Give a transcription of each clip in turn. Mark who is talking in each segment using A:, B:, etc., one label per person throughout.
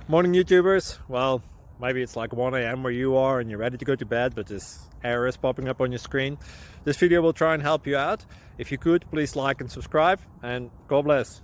A: Morning YouTubers. Well, maybe it's like 1 a.m. where you are and you're ready to go to bed, but this error is popping up on your screen. This video will try and help you out. If you could, please like and subscribe, and God bless.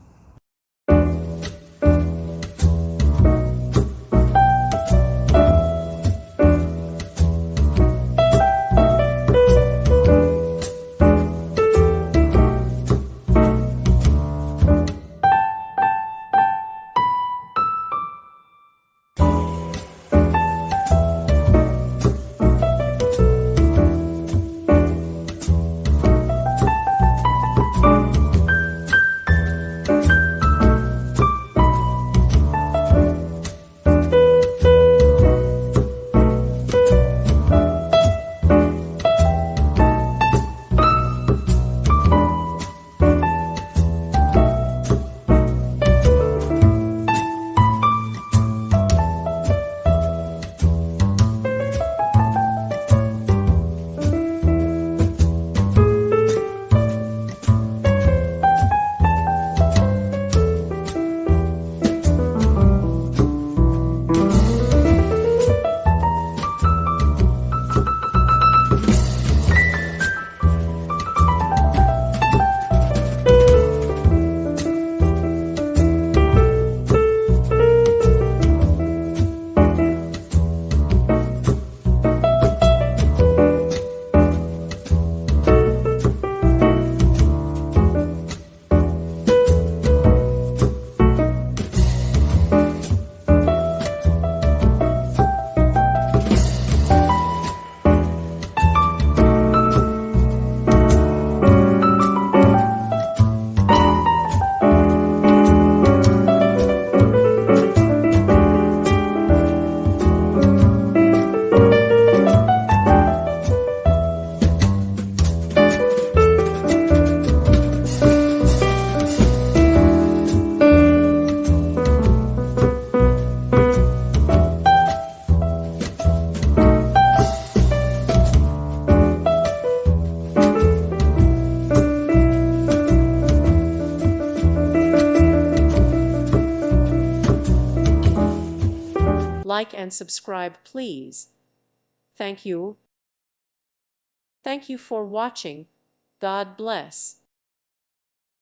B: Like and subscribe, please. Thank you. Thank you for watching. God bless.